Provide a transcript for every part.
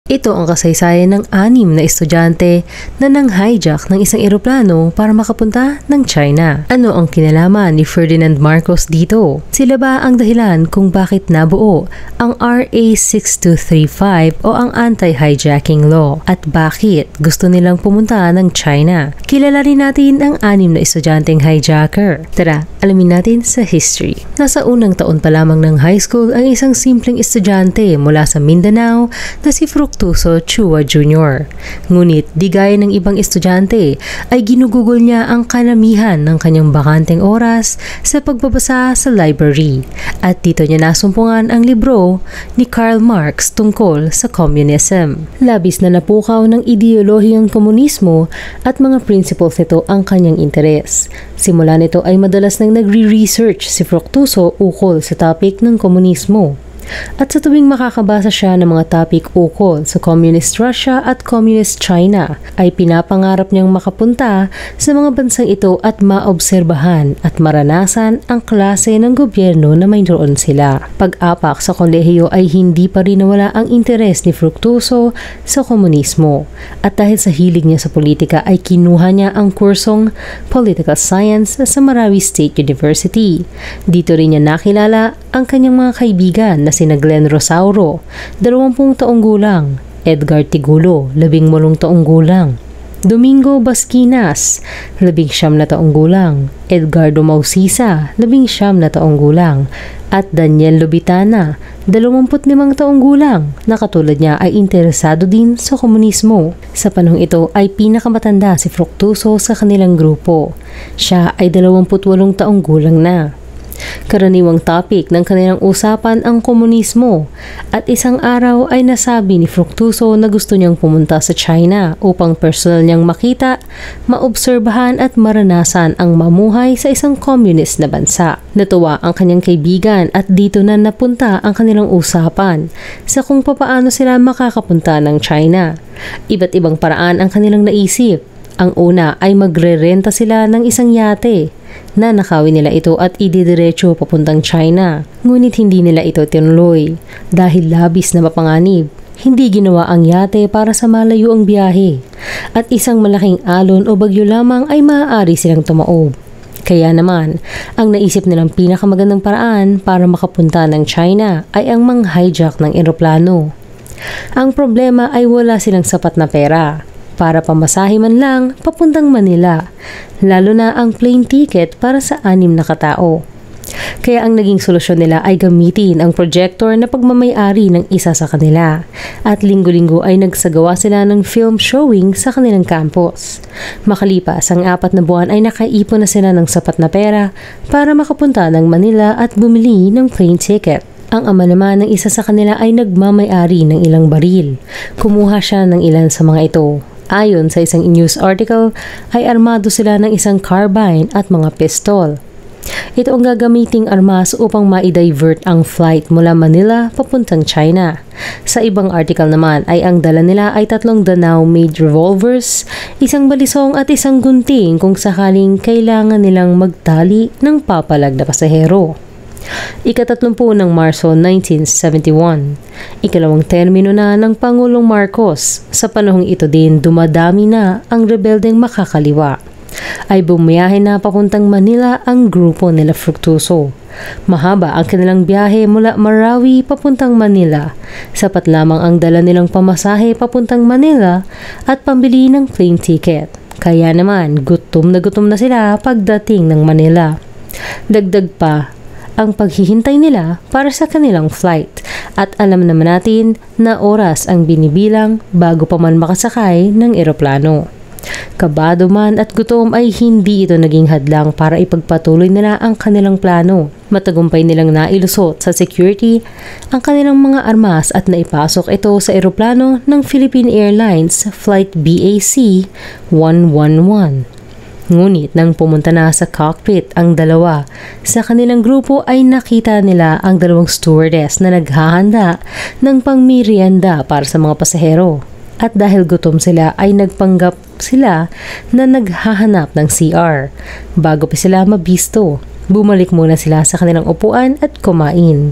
Ito ang kasaysayan ng 6 na estudyante na nang-hijack ng isang eroplano para makapunta ng China. Ano ang kinalaman ni Ferdinand Marcos dito? Sila ba ang dahilan kung bakit nabuo ang RA 6235 o ang Anti-Hijacking Law? At bakit gusto nilang pumunta ng China? Kilala rin natin ang 6 na estudyanteng hijacker. Tara, alamin natin sa history. Nasa unang taon pa lamang ng high school ang isang simpleng estudyante mula sa Mindanao na si Fructuso Chua Jr. Ngunit di gaya ng ibang estudyante ay ginugugol niya ang kanamihan ng kanyang bakanteng oras sa pagbabasa sa library at dito niya nasumpungan ang libro ni Karl Marx tungkol sa communism. Labis na napukaw ng ideolohiyang komunismo at mga principles nito ang kanyang interes. Simula nito ay madalas nang nagre-research si Fructuso ukol sa topic ng komunismo. At sa tuwing makakabasa siya ng mga topic ukol sa Communist Russia at Communist China, ay pinapangarap niyang makapunta sa mga bansang ito at maobserbahan at maranasan ang klase ng gobyerno na mayroon sila. Pag-apak sa kolehiyo ay hindi pa rin nawala ang interes ni Fructuso sa komunismo. At dahil sa hilig niya sa politika ay kinuha niya ang kursong Political Science sa Marawi State University. Dito rin niya nakilala ang kanyang mga kaibigan na sina Glenn Rosauro, 20 taong gulang, Edgar Tigulo, 18 taong gulang, Domingo Basquinas, 19 na taong gulang, Edgardo Mausisa, 19 na taong gulang, at Daniel Lobitana, 25 taong gulang, na katulad niya ay interesado din sa komunismo. Sa panahong ito ay pinakamatanda si Fructuso sa kanilang grupo. Siya ay 28 taong gulang na. Karaniwang topic ng kanilang usapan ang komunismo at isang araw ay nasabi ni Fructuso na gusto niyang pumunta sa China upang personal niyang makita, maobserbahan at maranasan ang mamuhay sa isang communist na bansa. Natuwa ang kanyang kaibigan at dito na napunta ang kanilang usapan sa kung papaano sila makakapunta ng China. Iba't ibang paraan ang kanilang naisip. Ang una ay magre-renta sila ng isang yate na nakawin nila ito at ididiretso papuntang China. Ngunit hindi nila ito tinuloy dahil labis na mapanganib. Hindi ginawa ang yate para sa malayo ang biyahe at isang malaking alon o bagyo lamang ay maaari silang tumaob. Kaya naman, ang naisip nilang pinakamagandang paraan para makapunta ng China ay ang mang-hijack ng eroplano. Ang problema ay wala silang sapat na pera para pamasahe man lang papuntang Manila, lalo na ang plane ticket para sa 6 na katao. Kaya ang naging solusyon nila ay gamitin ang projector na pagmamay-ari ng isa sa kanila at linggo-linggo ay nagsagawa sila ng film showing sa kanilang campus. Makalipas ang 4 na buwan ay nakaipon na sila ng sapat na pera para makapunta ng Manila at bumili ng plane ticket. Ang ama naman ng isa sa kanila ay nagmamay-ari ng ilang baril. Kumuha siya ng ilan sa mga ito. Ayon sa isang news article, ay armado sila ng isang carbine at mga pistol. Ito ang gagamiting armas upang ma-divert ang flight mula Manila papuntang China. Sa ibang article naman ay ang dala nila ay 3 Danao-made revolvers, isang balisong at isang gunting kung sakaling kailangan nilang magtali ng papalag na pasahero. Ika-30 ng Marso 1971, ikalawang termino na ng Pangulong Marcos. Sa panahong ito din dumadami na ang rebeldeng makakaliwa. Ay bumiyahe na papuntang Manila ang grupo nila Fructuso. Mahaba ang kanilang biyahe mula Marawi papuntang Manila. Sapat lamang ang dala nilang pamasahe papuntang Manila at pambili ng plane ticket. Kaya naman gutom na sila pagdating ng Manila. Dagdag pa ang paghihintay nila para sa kanilang flight at alam naman natin na oras ang binibilang bago pa man makasakay ng eroplano. Kabado man at gutom ay hindi ito naging hadlang para ipagpatuloy nila ang kanilang plano. Matagumpay nilang nailusot sa security ang kanilang mga armas at naipasok ito sa eroplano ng Philippine Airlines Flight BAC 111. Ngunit nang pumunta na sa cockpit ang dalawa, sa kanilang grupo ay nakita nila ang 2 stewardess na naghahanda ng pangmerienda para sa mga pasahero. At dahil gutom sila ay nagpanggap sila na naghahanap ng CR. Bago pa sila mabisto, bumalik muna sila sa kanilang upuan at kumain.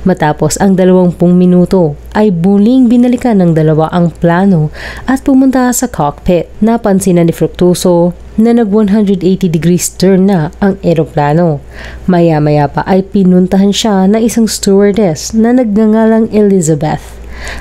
Matapos ang 20 minuto ay muling binalikan ng dalawa ang plano at pumunta sa cockpit. Napansin ni Fructuoso na nag 180 degrees turn na ang eroplano. Maya-maya pa ay pinuntahan siya ng isang stewardess na nagngangalang Elizabeth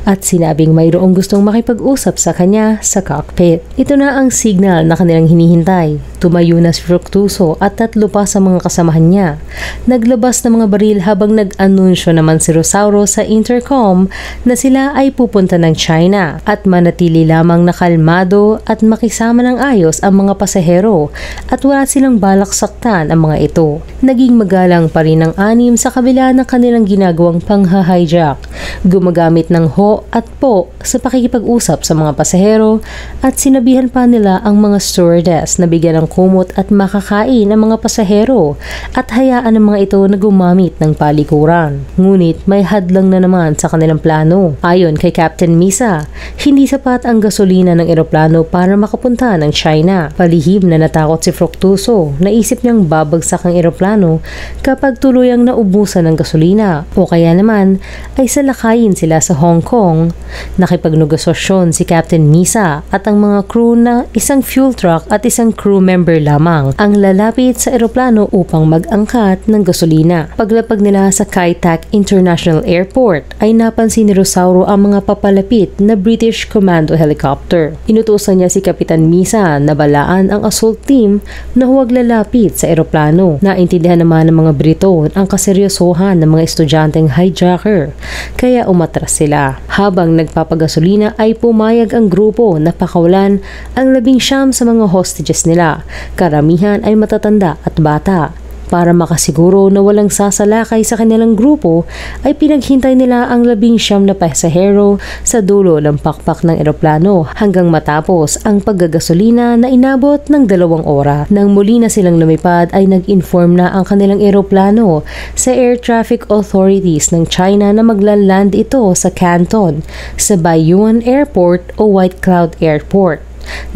at sinabing mayroong gustong makipag-usap sa kanya sa cockpit. Ito na ang signal na kanilang hinihintay. Tumayo na si Fructuoso at 3 pa sa mga kasamahan niya. Naglabas ng mga baril habang nag-anunsyo naman si Rosauro sa intercom na sila ay pupunta ng China at manatili lamang na kalmado at makisama ng ayos ang mga pasahero at wala silang balak saktan ang mga ito. Naging magalang pa rin ang 6 sa kabila ng kanilang ginagawang pangha-hijack. Gumagamit ng ho at po sa pakikipag-usap sa mga pasahero at sinabihan pa nila ang mga stewardess na bigyan ng kumot at makakain ang mga pasahero at hayaan ang mga ito na gumamit ng palikuran. Ngunit may hadlang na naman sa kanilang plano. Ayon kay Captain Misa, hindi sapat ang gasolina ng eroplano para makapunta ng China. Palihim na natakot si Fructuoso. Naisip niyang babagsak ang eroplano kapag tuluyang naubusan ng gasolina o kaya naman ay salakayin sila sa Hong Kong. Nakipagnegosasyon si Captain Misa at ang mga crew na isang fuel truck at isang crew member lamang ang lalapit sa eroplano upang mag-angkat ng gasolina. Paglapag nila sa Kai Tak International Airport ay napansin ni Rosauro ang mga papalapit na British Commando helicopter. Inutusan niya si Kapitan Misa na balaan ang assault team na huwag lalapit sa eroplano. Naintindihan naman ng mga Briton ang kaseryosohan ng mga estudyanteng hijacker kaya umatras sila. Habang nagpapagasolina ay pumayag ang grupo na pakawalan ang 19 sa mga hostages nila. Karamihan ay matatanda at bata. Para makasiguro na walang sasalakay sa kanilang grupo ay pinaghintay nila ang 19 na pasahero sa dulo ng pakpak ng eroplano hanggang matapos ang paggagasolina na inabot ng 2 oras. Nang muli na silang lumipad ay nag-inform na ang kanilang eroplano sa air traffic authorities ng China na maglaland ito sa Canton sa Baiyuan Airport o White Cloud Airport.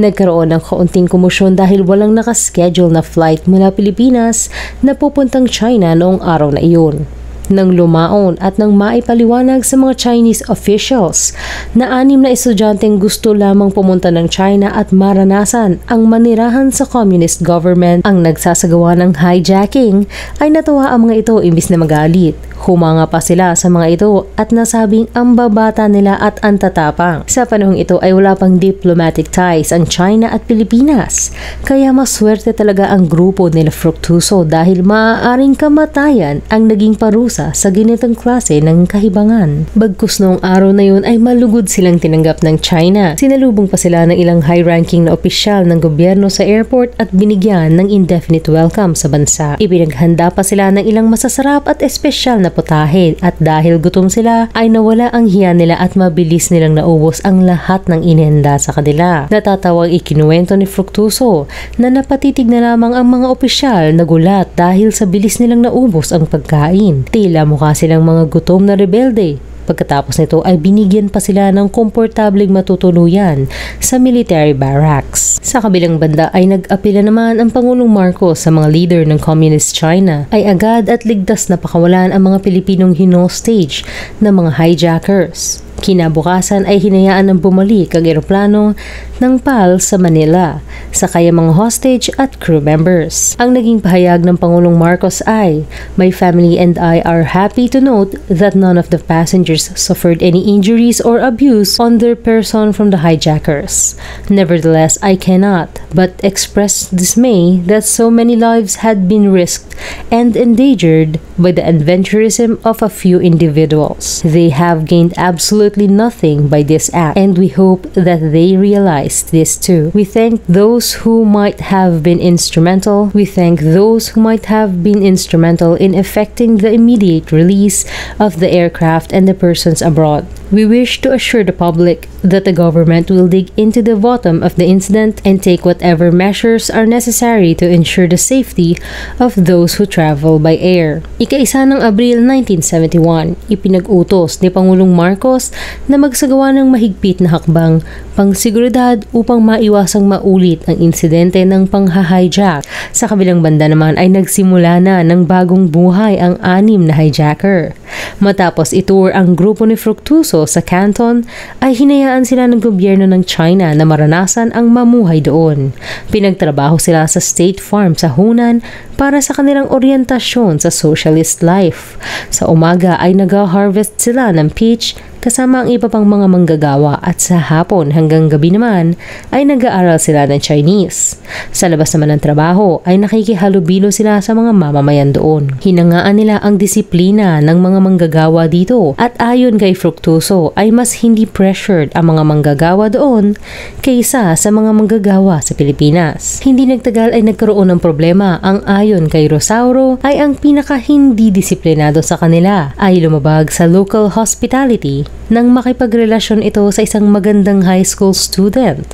Nagkaroon ng kaunting komosyon dahil walang nakaschedule na flight mula Pilipinas na pupuntang China noong araw na iyon. Nang lumaon at nang maipaliwanag sa mga Chinese officials na 6 na estudyanteng gusto lamang pumunta ng China at maranasan ang manirahan sa communist government ang nagsasagawa ng hijacking, ay natuwa ang mga ito imbis na magalit. Humanga pa sila sa mga ito at nasabing ang babata nila at ang tatapang. Sa panahong ito ay wala pang diplomatic ties ang China at Pilipinas, kaya maswerte talaga ang grupo nila Fructuoso dahil maaaring kamatayan ang naging parusa sa ganitong klase ng kahibangan. Bagkus noong araw na yun ay malugod silang tinanggap ng China. Sinalubong pa sila ng ilang high-ranking na opisyal ng gobyerno sa airport at binigyan ng indefinite welcome sa bansa. Ipinaghanda pa sila ng ilang masasarap at espesyal na putahe at dahil gutom sila ay nawala ang hiya nila at mabilis nilang naubos ang lahat ng inihanda sa kanila. Natatawang ikinuwento ni Fructuoso na napatitig na lamang ang mga opisyal na gulat dahil sa bilis nilang naubos ang pagkain. Tila mukha silang mga gutom na rebelde. Pagkatapos nito ay binigyan pa sila ng komportableng matutuluyan sa military barracks. Sa kabilang banda ay nag-apela naman ang Pangulong Marcos sa mga leader ng Communist China ay agad at ligtas na pakawalan ang mga Pilipinong hinostage na mga hijackers. Kinabukasan ay hinayaan ng bumalik ang eroplano ng PAL sa Manila sa kaya mga hostage at crew members. Ang naging pahayag ng Pangulong Marcos ay, "My family and I are happy to note that none of the passengers suffered any injuries or abuse on their person from the hijackers. Nevertheless, I cannot but express dismay that so many lives had been risked and endangered by the adventurism of a few individuals. They have gained absolutely nothing by this act, and we hope that they realize this too. We thank those who might have been instrumental. We thank those who might have been instrumental in effecting the immediate release of the aircraft and the persons abroad. We wish to assure the public that the government will dig into the bottom of the incident and take whatever measures are necessary to ensure the safety of those who travel by air." Ika-1 ng Abril 1971, ipinag-utos ni Pangulong Marcos na magsagawa ng mahigpit na hakbang pangseguridad upang maiwasang maulit ang insidente ng pangha-hijack. Sa kabilang banda naman ay nagsimula na ng bagong buhay ang 6 na hijacker. Matapos itour ang grupo ni Fructuoso sa Canton, ay hinayaan sila ng gobyerno ng China na maranasan ang mamuhay doon. Pinagtrabaho sila sa State Farm sa Hunan para sa kanilang orientasyon sa socialist life. Sa umaga ay nag-harvest sila ng peach kasama ang iba pang mga manggagawa at sa hapon hanggang gabi naman ay nag-aaral sila ng Chinese. Sa labas naman ng trabaho ay nakikihalubilo sila sa mga mamamayan doon. Hinangaan nila ang disiplina ng mga manggagawa dito at ayon kay Fructuoso ay mas hindi pressured ang mga manggagawa doon kaysa sa mga manggagawa sa Pilipinas. Hindi nagtagal ay nagkaroon ng problema. Ang ayon kay Rosauro ay ang pinaka hindi disiplinado sa kanila ay lumabag sa local hospitality nang makipagrelasyon ito sa isang magandang high school student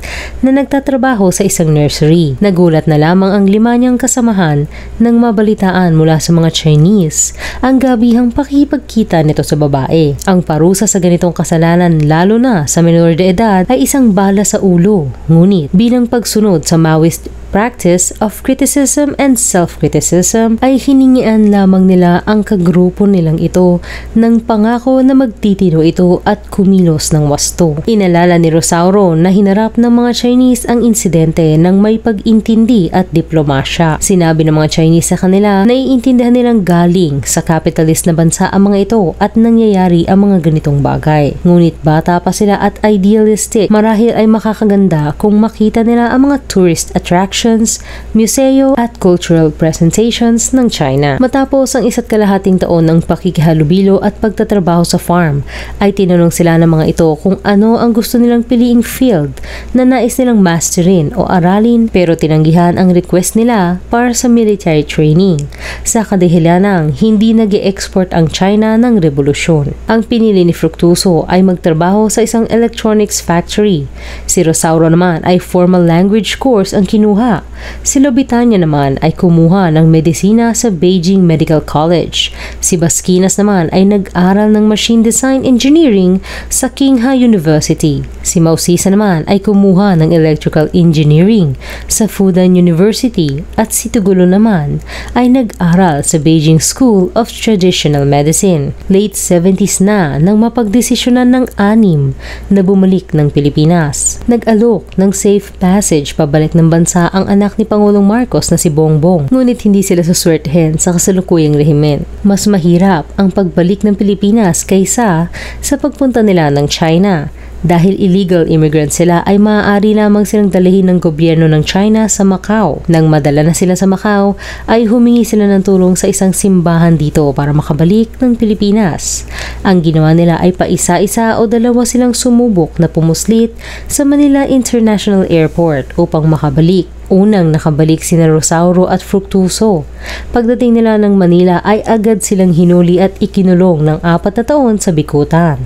na nagtatrabaho sa isang nursery. Nagulat na lamang ang 5 niyang kasamahan nang mabalitaan mula sa mga Chinese ang gabihang pakipagkita nito sa babae. Ang parusa sa ganitong kasalanan lalo na sa menor de edad ay isang bala sa ulo. Ngunit bilang pagsunod sa Maoist practice of criticism and self-criticism ay hiningian lamang nila ang kagrupo nilang ito ng pangako na magtitino ito at kumilos ng wasto. Inalala ni Rosauro na hinarap ng mga Chinese ang insidente ng may pag-intindi at diplomasya. Sinabi ng mga Chinese sa kanila na iintindihan nilang galing sa capitalist na bansa ang mga ito at nangyayari ang mga ganitong bagay. Ngunit bata pa sila at idealistic. Marahil ay makakaganda kung makita nila ang mga tourist attractions, museo at cultural presentations ng China. Matapos ang 1.5 taon ng pakikihalubilo at pagtatrabaho sa farm, ay tinanong sila ng mga ito kung ano ang gusto nilang piliing field na nais nilang masterin o aralin, pero tinanggihan ang request nila para sa military training sa kadahilanang hindi nag-e-export ang China ng revolusyon. Ang pinili ni Fructuoso ay magtrabaho sa isang electronics factory. Si Rosauro naman ay formal language course ang kinuha. Si Lobitania naman ay kumuha ng medisina sa Beijing Medical College. Si Basquinas naman ay nag-aral ng machine design engineering sa Qinghai University. Si Mausisa naman ay kumuha ng electrical engineering sa Fudan University at si Tugulo naman ay nag-aral sa Beijing School of Traditional Medicine. Late 70s na nang mapagdesisyonan ng 6 na bumalik ng Pilipinas. Nag-alok ng safe passage pabalik ng bansa ang anak ni Pangulong Marcos na si Bongbong. Ngunit hindi sila suswertehin sa kasalukuyang rehimen. Mas mahirap ang pagbalik ng Pilipinas kaysa sa pagpunta nila ng China. Dahil illegal immigrant sila ay maaari lamang silang dalhin ng gobyerno ng China sa Macau. Nang madala na sila sa Macau, ay humingi sila ng tulong sa isang simbahan dito para makabalik ng Pilipinas. Ang ginawa nila ay paisa-isa o 2 silang sumubok na pumuslit sa Manila International Airport upang makabalik. Unang nakabalik sina Rosauro at Fructuoso. Pagdating nila ng Manila ay agad silang hinuli at ikinulong ng 4 na taon sa bikutan.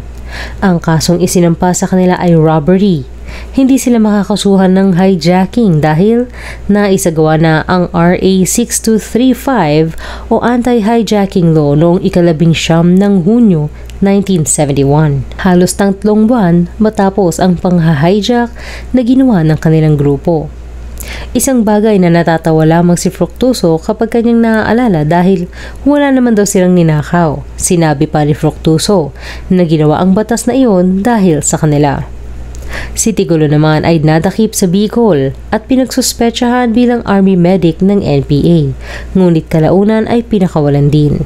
Ang kasong isinampa sa kanila ay robbery. Hindi sila makakasuhan ng hijacking dahil naisagawa na ang RA 6235 o Anti-Hijacking Law noong 19 ng Hunyo 1971. Halos 3 buwan matapos ang pangha-hijack na ginawa ng kanilang grupo. Isang bagay na natatawa lamang si Fructuoso kapag kanyang naaalala dahil wala naman daw silang ninakaw. Sinabi pa ni Fructuoso na ginawa ang batas na iyon dahil sa kanila. Si Tigulo naman ay nadakip sa Bicol at pinagsuspetsahan bilang army medic ng NPA, ngunit kalaunan ay pinakawalan din.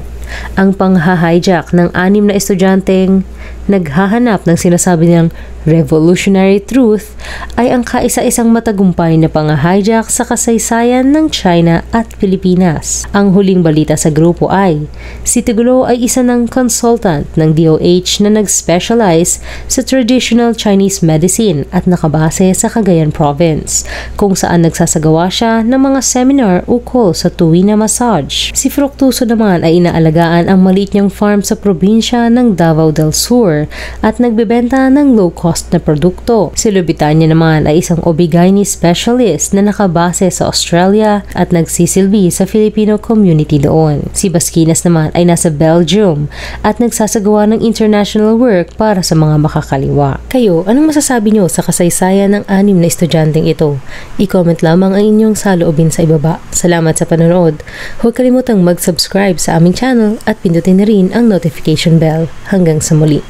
Ang pangha-hijack ng 6 na estudyanteng naghahanap ng sinasabi nilang revolutionary truth ay ang kaisa-isang matagumpay na pang-hijack sa kasaysayan ng China at Pilipinas. Ang huling balita sa grupo ay si Tigulo ay isa ng consultant ng DOH na nag-specialize sa traditional Chinese medicine at nakabase sa Cagayan Province, kung saan nagsasagawa siya ng mga seminar ukol sa tuwi na massage. Si Fructuoso naman ay inaalagaan ang maliit niyang farm sa probinsya ng Davao del Sur Sur at nagbebenta ng low-cost na produkto. Si Lubitania naman ay isang OB/GYN specialist na nakabase sa Australia at nagsisilbi sa Filipino community doon. Si Baskinas naman ay nasa Belgium at nagsasagawa ng international work para sa mga makakaliwa. Kayo, anong masasabi nyo sa kasaysayan ng 6 na estudyanteng ito? I-comment lamang ang inyong saloobin sa ibaba. Salamat sa panonood. Huwag kalimutang mag-subscribe sa aming channel at pindutin na rin ang notification bell. Hanggang sa muli.